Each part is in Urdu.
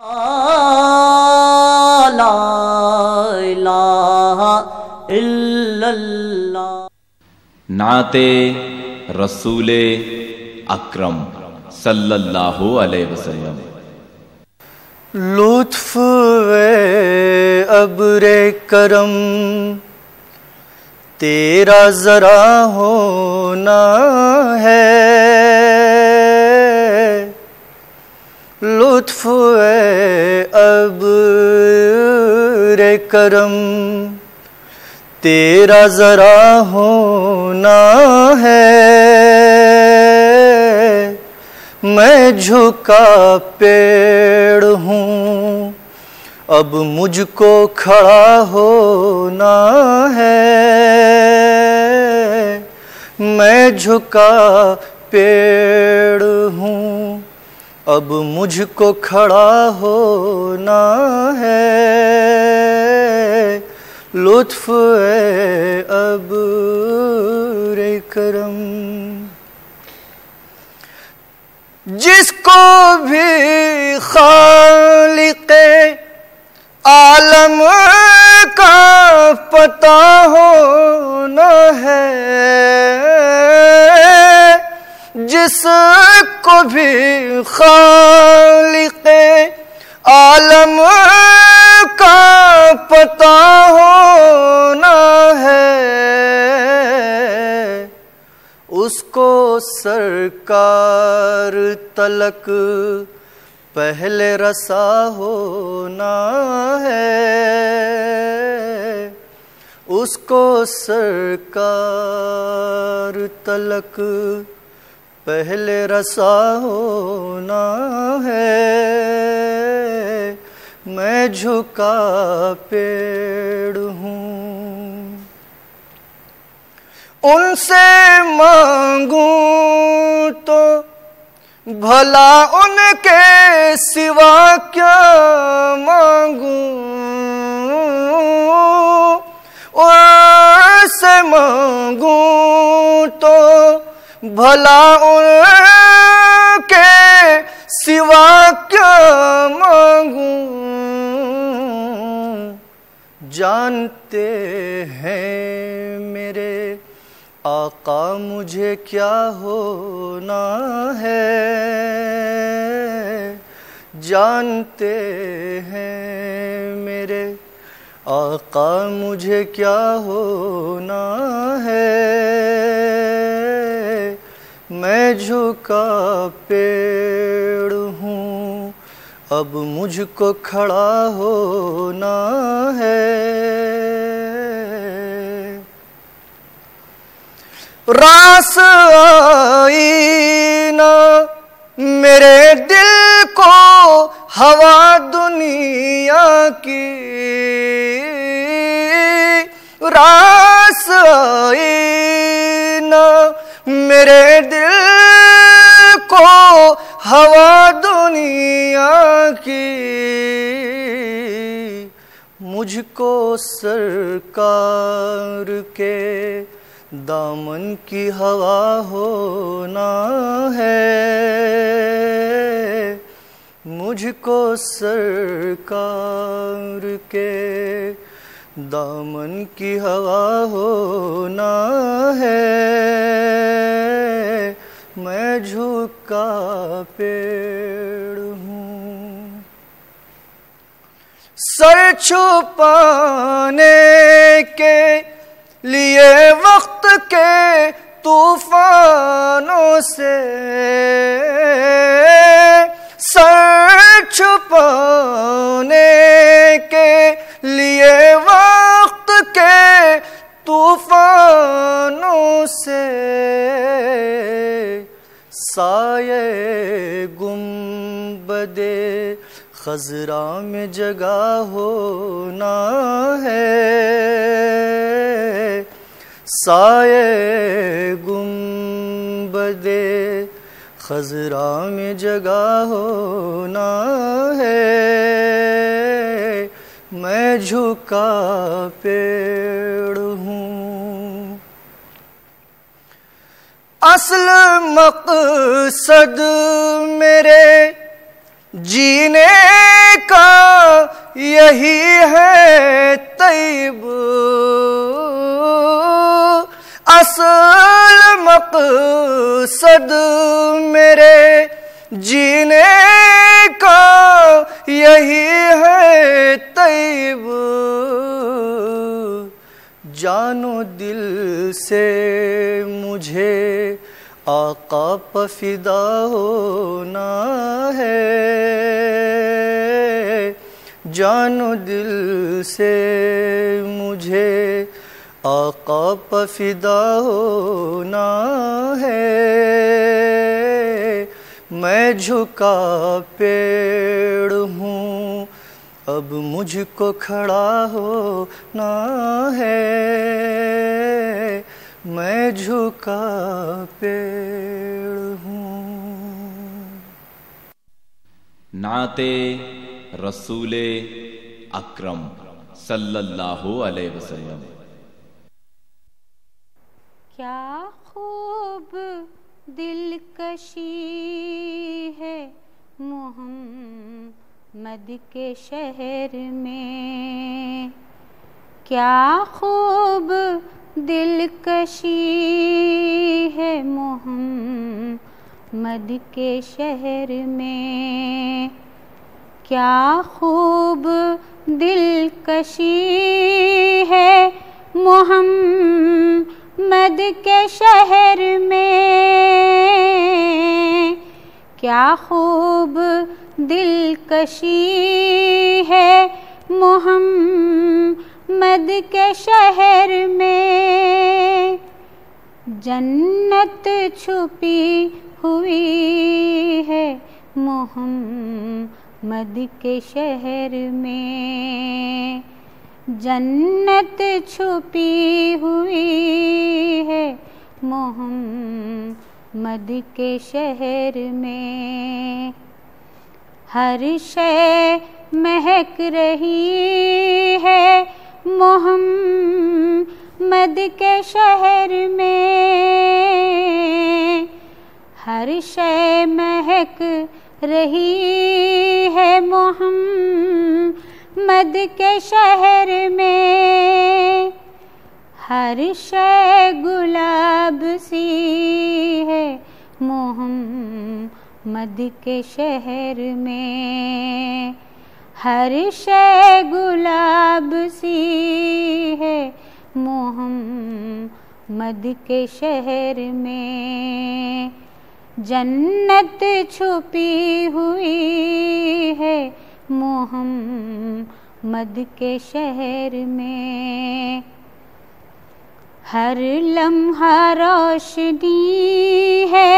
لا الہ الا اللہ۔ نعت رسول اکرم صلی اللہ علیہ وسلم۔ لطف ابر کرم تیرا ذرا ہونا ہے، لطف ابر کرم تیرا ذرا ہونا ہے، میں جھکا پیڑ ہوں اب مجھ کو کھڑا ہونا ہے، میں جھکا پیڑ ہوں اب مجھ کو کھڑا ہونا ہے، لطف ابر کرم۔ جس کو بھی خالق عالم کا پتہ ہونا ہے، جس کو بھی خالق عالم کا پتہ ہونا ہے، اس کو سرکار تلک پہلے رسا ہونا ہے، اس کو سرکار تلک پہلے رسا ہونا ہے، میں جھکا پیڑ ہوں، ان سے مانگوں تو بھلا ان کے سوا کیا مانگوں، ان سے مانگوں تو بھلا ان کے سوا کیا مانگوں، جانتے ہیں میرے آقا مجھے کیا ہونا ہے، جانتے ہیں میرے آقا مجھے کیا ہونا ہے، میں جھکا پیڑ ہوں اب مجھ کو کھڑا ہونا ہے، راس آئی نا میرے دل کو ہوا دنیا کی، راس آئی نا میرے دل کو ہوا دنیا کی، مجھ کو سرکار کے دامن کی ہوا ہونا ہے، مجھ کو سرکار کے دامن کی ہوا ہونا ہے، میں جھکا پیڑ ہوں، سر چھپانے کے لیے وقت کے طوفانوں سے، سر چھپانے کے لیے وقت کے طوفانوں سے، سایہ گنبد خضرا میں جگہ ہونا ہے، سایہ گنبد خضرا میں جگہ ہونا ہے، میں جھکا پیڑ ہوں، اصل مقصد میرے جینے یہی ہے طیب اصل مقصد میرے جینے کا، یہی ہے طیب جان و دل سے مجھے آقا پہ فدا ہونا ہے، جان و دل سے مجھے آقا پہ فدا ہونا ہے، میں جھکا پیڑ ہوں اب مجھ کو کھڑا ہونا ہے، میں جھکا پیڑ ہوں۔ نعت رسول اکرم صلی اللہ علیہ وسلم۔ کیا خوب دلکشی ہے محمد کے شہر میں، کیا خوب دلکشی ہے محمد کے شہر میں، کیا خوب دلکشی ہے محمد کے شہر میں، کیا خوب دلکشی ہے محمد کے شہر میں، جنت چھپی ہوئی ہے محمد کے شہر میں، جنت چھپی ہوئی ہے محمد کے شہر میں، ہر شے مہک رہی ہے محمد کے شہر میں، ہر شے مہک رہی ہے محمد کے شہر میں، ہر شے گلاب سی ہے محمد کے شہر میں، ہر شے گلاب سی ہے محمد کے شہر میں، جنت چھپی ہوئی ہے محمد کے شہر میں، ہر لمحہ روشنی ہے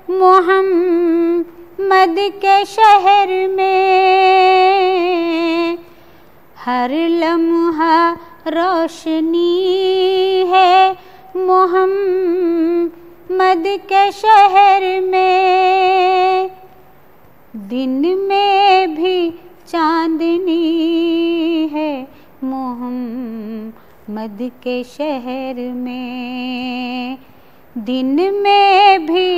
محمد کے شہر میں، ہر لمحہ روشنی ہے محمد کے شہر میں، دن میں بھی چاندنی ہے محمد کے شہر میں، دن میں بھی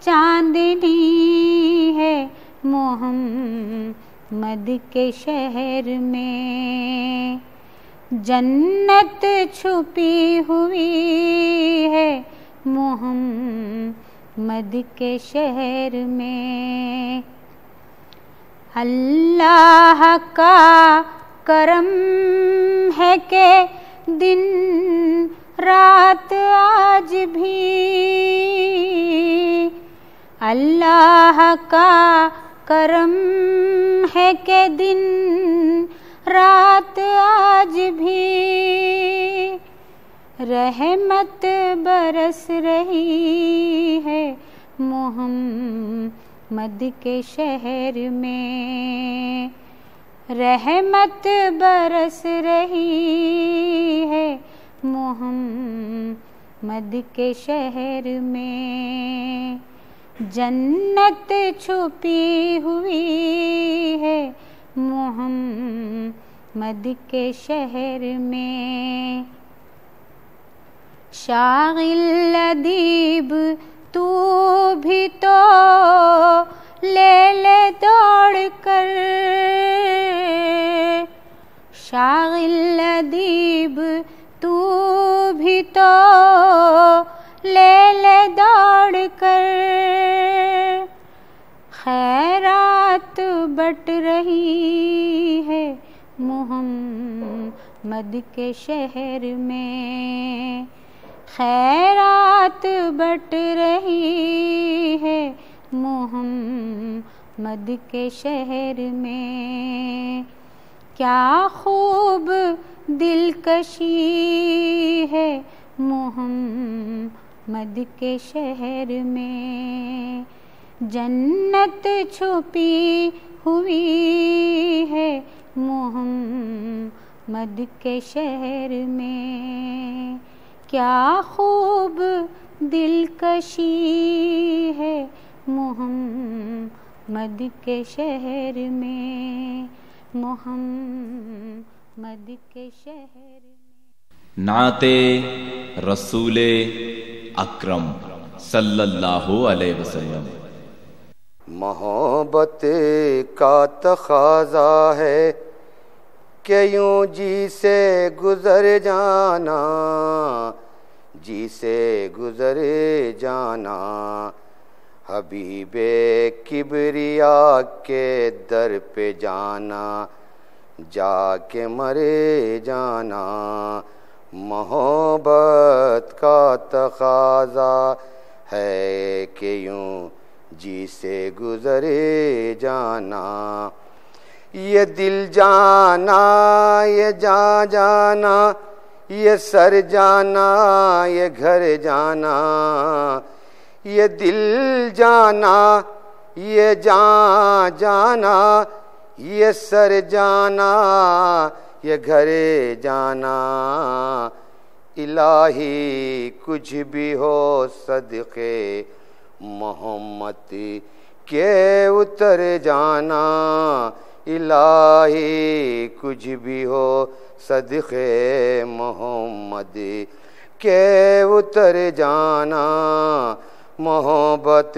چاندنی ہے محمد کے شہر میں، جنت چھپی ہوئی ہے محمد کے شہر میں، اللہ کا کرم ہے کہ دن رات آج بھی، اللہ کا کرم ہے کہ دن رات آج بھی رحمت برس رہی ہے محمد کے شہر میں، رحمت برس رہی ہے محمد کے شہر میں، جنت چھپی ہوئی ہے محمد کے شہر میں، شاغل ادیب تو بھی تو لے لے دوڑ کر شاغل ادیب تو بھی تو لے لے دوڑ کر، خیرات بٹ رہی ہے محمد کے شہر میں، خیرات بٹ رہی ہے محمد کے شہر میں، کیا خوب دلکشی ہے محمد کے شہر میں، جنت چھپی ہوئی ہے محمد کے شہر میں، کیا خوب دلکشی ہے محمد کے شہر میں، محمد کے شہر میں۔ نعت رسول اکرم صلی اللہ علیہ وسلم۔ محبت کا تقاضا ہے کہ یوں جی سے گزر جانا، جی سے گزر جانا، حبیب کبریا کے در پہ جانا، جا کے مرے جانا، محبت کا تقاضا ہے کہ یوں جی سے گزرے جانا، یہ دل جانا، یہ جان جانا، یہ سر جانا، یہ گھر جانا، یہ دل جانا، یہ جان جانا، یہ سر جانا، یہ گھر جانا، الہی کچھ بھی ہو صدقے محمد کے اتر جانا، الہی کچھ بھی ہو صدقے محمد کے اتر جانا، محبت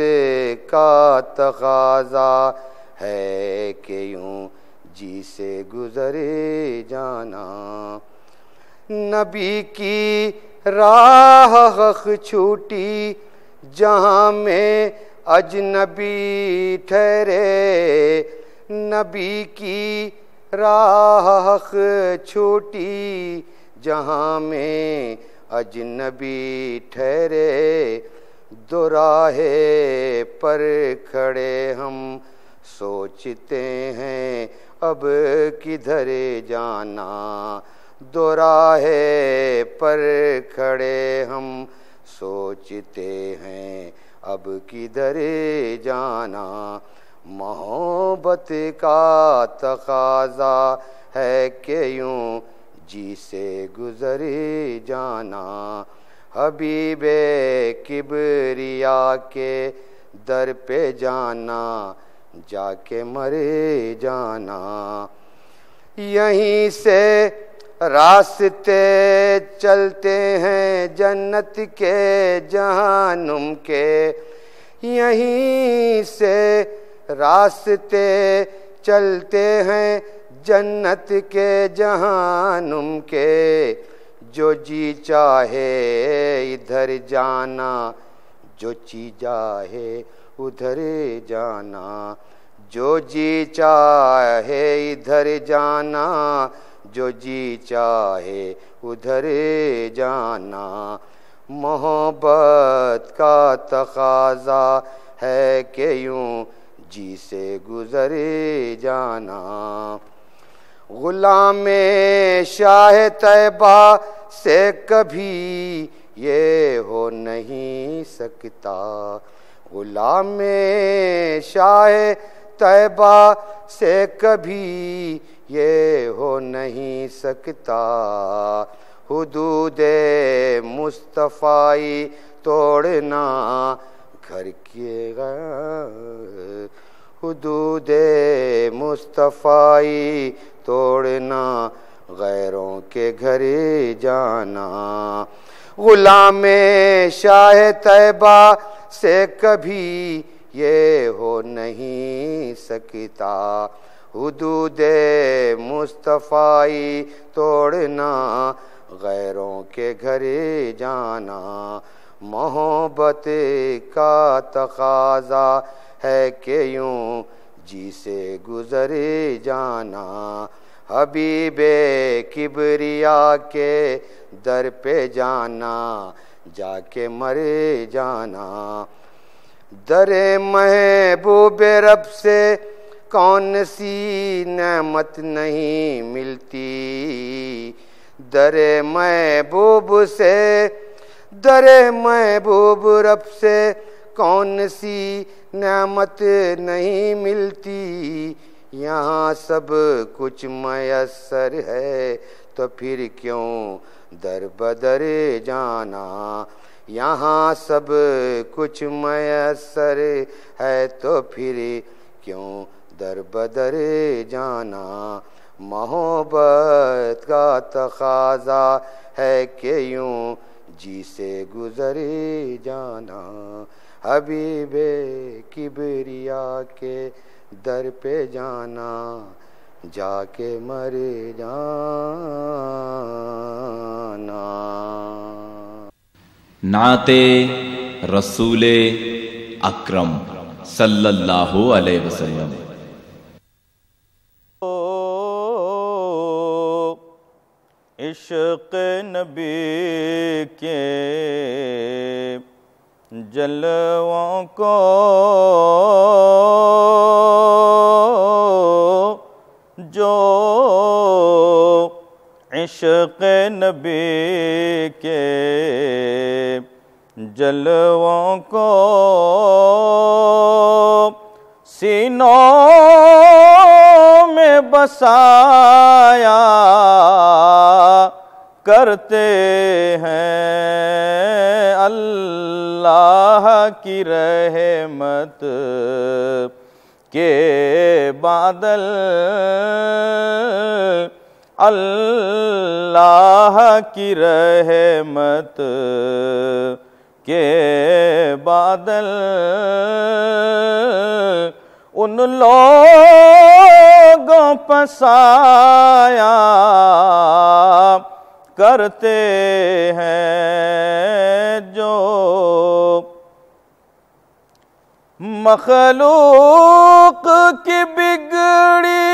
کا تقاضا ہے کہ یوں جی سے گزرے جانا، نبی کی راہ حق چھوٹی جہاں میں اجنبی ٹھہرے، نبی کی راہ حق چھوٹی جہاں میں اجنبی ٹھہرے، دو راہے پر کھڑے ہم سوچتے ہیں اب کدھر جانا، دو راہے پر کھڑے ہم سوچتے ہیں اب کدھر جانا، محبت کا تقاضا ہے کہ یوں جی سے گزرے جانا، حبیب کبریا کے در پہ جانا، جا کے مرے جانا، یہیں سے راستے چلتے ہیں جنت کے جہنم کے، یہیں سے راستے چلتے ہیں جنت کے جہنم کے، جو جی چاہے ادھر جانا، جو جی چاہے ادھر جانا، جو جی چاہے ادھر جانا، جو جی چاہے ادھر جانا، محبت کا تقاضا ہے کہ یوں جی سے گزرے جانا، غلام شاہ طیبہ سے کبھی یہ ہو نہیں سکتا، غلام شاہ طیبہ سے کبھی یہ ہو نہیں سکتا، حدود مصطفی توڑنا گھر کے حدود مصطفی توڑنا غیروں کے گھر جانا، غلام شاہ طیبہ سے کبھی یہ ہو نہیں سکتا، حدود مصطفی توڑنا، غیروں کے گھر جانا، محبت کا تقاضا ہے کہ یوں جی سے گزر جانا، حبیب کبریا کے در پہ جانا، جا کے مر جانا، در محبوب رب سے کون سی نعمت نہیں ملتی، در محبوب سے، در محبوب رب سے کون سی نعمت نہیں ملتی، یہاں سب کچھ میسر ہے تو پھر کیوں در بدر جانا، یہاں سب کچھ میسر ہے تو پھر کیوں در بدر جانا، محبت کا تقاضا ہے کہ یوں جی سے گزر جانا، حبیب کبریا کے در پہ جانا، جا کے مر جانا۔ نعت رسول اکرم صلی اللہ علیہ وسلم۔ عشق نبی کے جلووں کو جو عشق نبی کے جلووں کو سینوں میں بسایا کرتے ہیں، اللہ کی رحمت کے بادل، اللہ کی رحمت کے بادل، ان لوگوں پر سایہ کرتے ہیں جو مخلوق کی بگڑی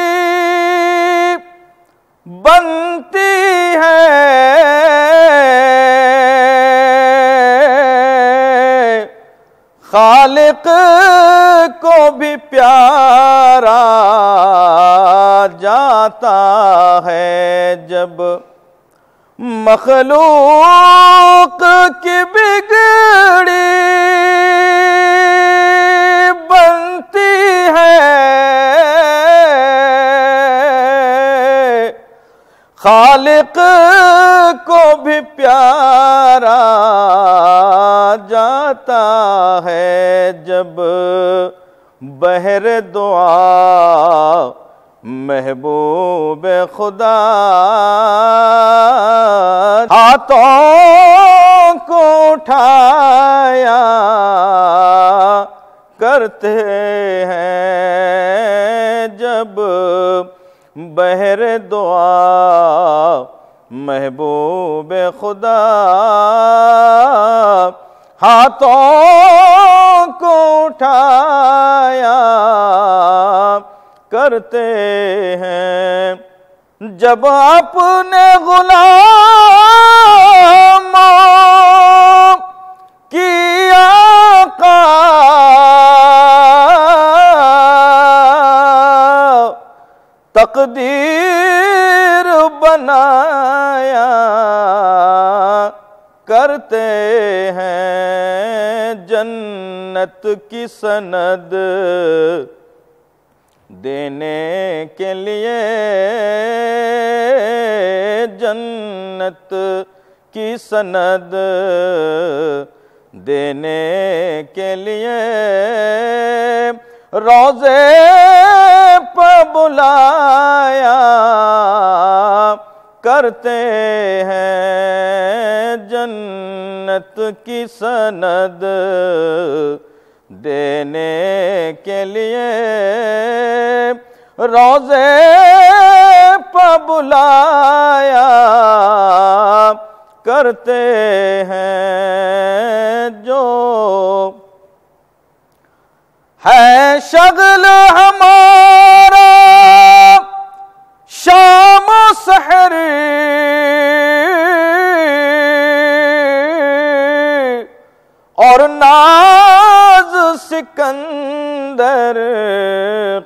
بنتی ہے، خالق کو بھی پیارا جاتا ہے، جب مخلوق کی بگڑی بنتی ہے، خالق کو بھی پیارا جاتا ہے، جب بحر دعا محبوب خدا ہاتھوں کو اٹھایا کرتے ہیں، جب بحر دعا محبوب خدا ہاتھوں کو اٹھایا کرتے ہیں، جب اپنے غلاموں کی آقا تقدیر بنایا کرتے ہیں، جنت کی سند دینے کے لیے، جنت کی سند دینے کے لیے روضے پہ بلایا کرتے ہیں، جنت کی سند دینے کے لیے روضے پہ بلایا کرتے ہیں جو ہے شغل ہمارا شام و سحر اور ناز سکندر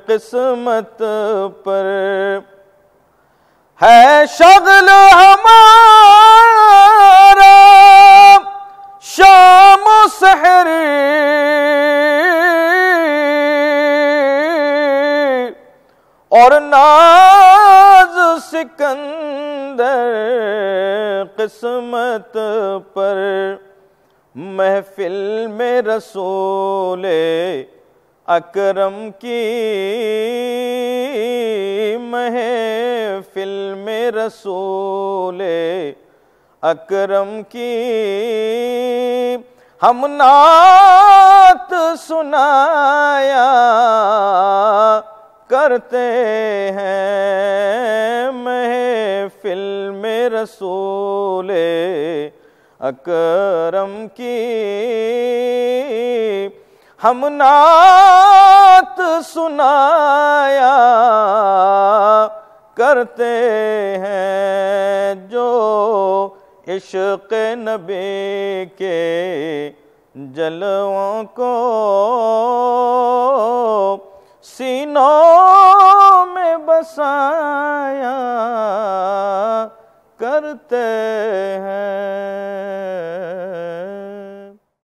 قسمت پر ہے شغل ہمارا شام و سحر اور ناز سکندر قسمت پر محفل میں رسول اکرم کی محفل میں رسول اکرم کی ہم نعت سنایا کرتے ہیں محفل میں رسول اکرم کی ہم نعت سنایا کرتے ہیں جو عشق نبی کے جلووں کو سینوں میں بسایا کرتے ہیں۔